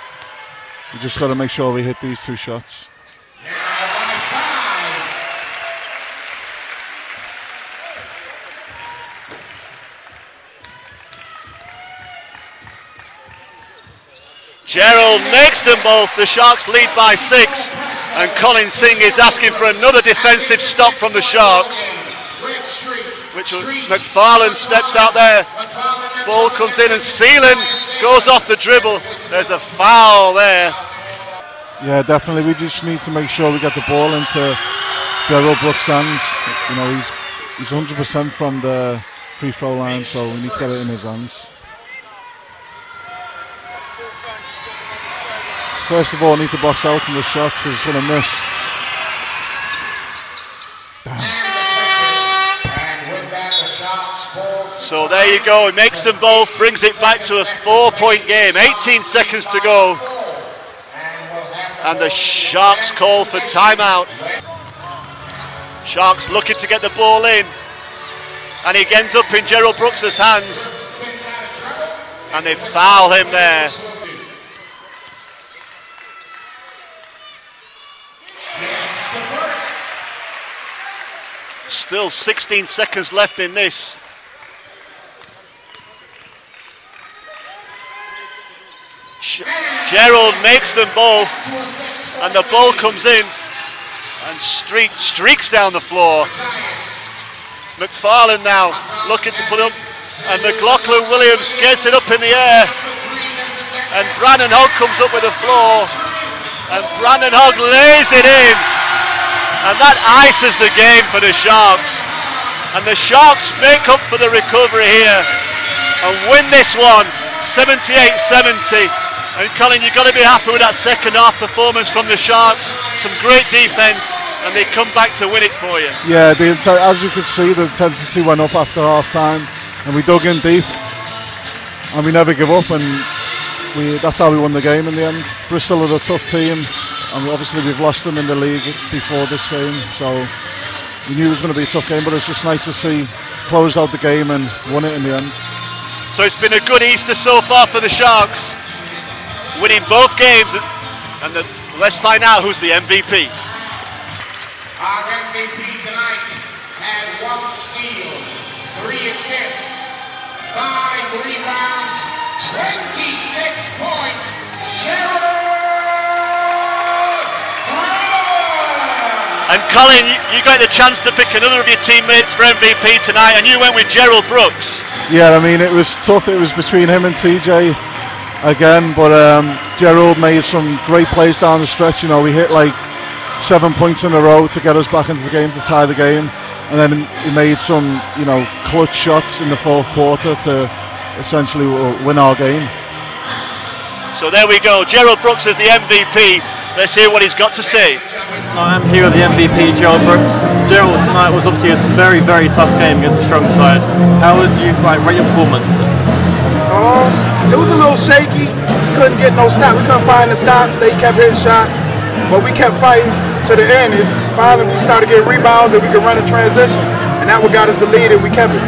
We just got to make sure we hit these 2 shots. Gerald makes them both. The Sharks lead by 6, and Colin Singh is asking for another defensive stop from the Sharks. Which McFarland steps out there. Ball comes in and Seelan goes off the dribble. There's a foul there. Yeah, definitely. We just need to make sure we get the ball into Gerald Brooks' hands. You know, he's 100% from the free throw line, so we need to get it in his hands. First of all, need to box out from the shots because it's going to miss. So there you go, he makes them both, brings it back to a 4-point game, 18 seconds to go. And the Sharks call for timeout. Sharks looking to get the ball in. And he ends up in Gerald Brooks' hands. And they foul him there. Still 16 seconds left in this. Gerald makes them both, and the ball comes in, and Street streaks down the floor. McFarland now looking to put up, and McLaughlin Williams gets it up in the air, and Brandon Hogg comes up with the floor, and Brandon Hogg lays it in, and that ices the game for the Sharks. And the Sharks make up for the recovery here and win this one 78-70. And Colin, you've got to be happy with that second half performance from the Sharks. Some great defence, and they come back to win it for you. Yeah, as you could see, the intensity went up after half time, and we dug in deep, and we never give up, and that's how we won the game in the end. Bristol are a tough team, and obviously we've lost them in the league before this game, so we knew it was going to be a tough game, but it's just nice to see close out the game and won it in the end. So it's been a good Easter so far for the Sharks, winning both games, and let's find out who's the MVP. Our MVP tonight had 1 steal, 3 assists, 5 rebounds, 26 points. Gerald Brooks! And Colin, you got the chance to pick another of your teammates for MVP tonight, and you went with Gerald Brooks. Yeah, I mean, it was tough. It was between him and TJ again, but Gerald made some great plays down the stretch. You know, we hit like 7 points in a row to get us back into the game, to tie the game, and then he made some, you know, clutch shots in the fourth quarter to essentially win our game. So there we go, Gerald Brooks is the MVP. Let's hear what he's got to say. I'm here with the MVP, Gerald Brooks. Gerald, tonight was obviously a very, very tough game against a strong side. How would you rate your performance? It was a little shaky. We couldn't get no stop. We couldn't find the stops. They kept hitting shots, but we kept fighting to the end. Finally, we started getting rebounds and we could run a transition, and that what got us the lead, and we kept it.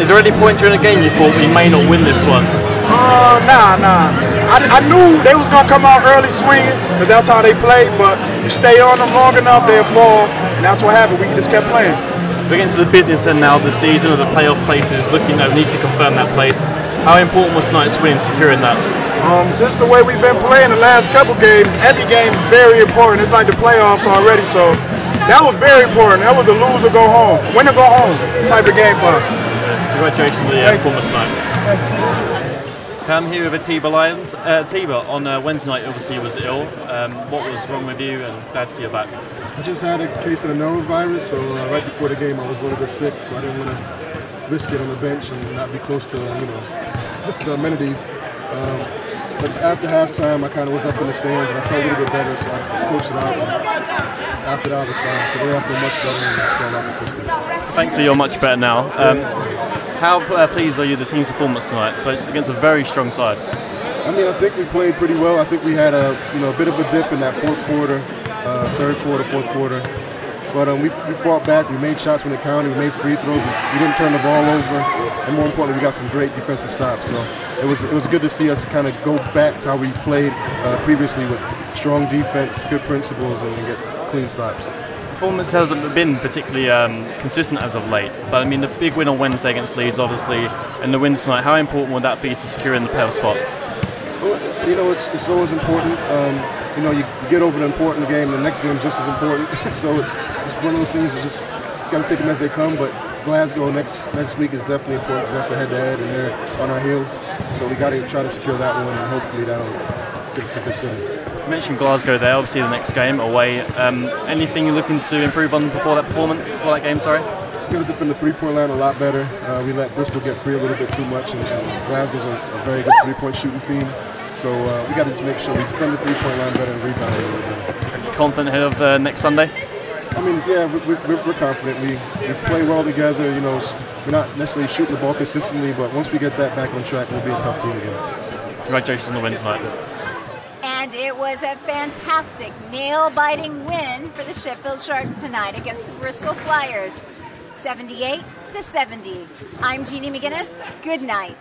Is there any point during the game you thought we may not win this one? Nah. I knew they was gonna come out early swinging, because that's how they play. But you stay on them long enough, they'll fall, and that's what happened. We just kept playing. We're getting to the business end now of the season, of the playoff places, looking at, we need to confirm that place. How important was tonight's win in securing that? Since the way we've been playing the last couple games, every game is very important. It's like the playoffs already, so that was very important. That was a lose or go home, win or go home type of game for us. Congratulations on the performance tonight. I'm here with Atiba Lyons. Atiba, on Wednesday night, obviously you was ill. What was wrong with you, and glad to see you back? I just had a case of the norovirus, so right before the game I was a little bit sick, so I didn't want to risk it on the bench and not be close to, the amenities. But after halftime, I kind of was up in the stands and I felt a little bit better, so I coached it out. And after that, I was fine. So I feel much better and showing out the system. Thankfully, you're much better now. How pleased are you with the team's performance tonight, especially against a very strong side? I mean, I think we played pretty well. I think we had a bit of a dip in that fourth quarter, third quarter, fourth quarter. But we fought back. We made shots when it counted. We made free throws. We didn't turn the ball over, and more importantly, we got some great defensive stops. So it was good to see us kind of go back to how we played previously with strong defense, good principles, and get clean stops. Performance hasn't been particularly consistent as of late, but I mean the big win on Wednesday against Leeds, obviously, and the win tonight. How important would that be to securing the playoff spot? Well, it's always important. You get over the important game, the next game is just as important. So it's just one of those things. You just got to take them as they come. But Glasgow next week is definitely important because that's the head-to-head, and they're on our heels. So we got to try to secure that one, and hopefully that'll give us a good city. You mentioned Glasgow there, obviously the next game away. Anything you're looking to improve on before that game? Sorry. We got to defend the three-point line a lot better. We let Bristol get free a little bit too much, and Glasgow's a very good three-point shooting team. So we got to just make sure we defend the three-point line better and rebound a little bit. Are you confident ahead of next Sunday? I mean, yeah, we're confident. We play well together. We're not necessarily shooting the ball consistently, but once we get that back on track, we'll be a tough team again. Congratulations on the win tonight. And it was a fantastic, nail-biting win for the Sheffield Sharks tonight against the Bristol Flyers, 78-70. I'm Jeannie McGinnis. Good night.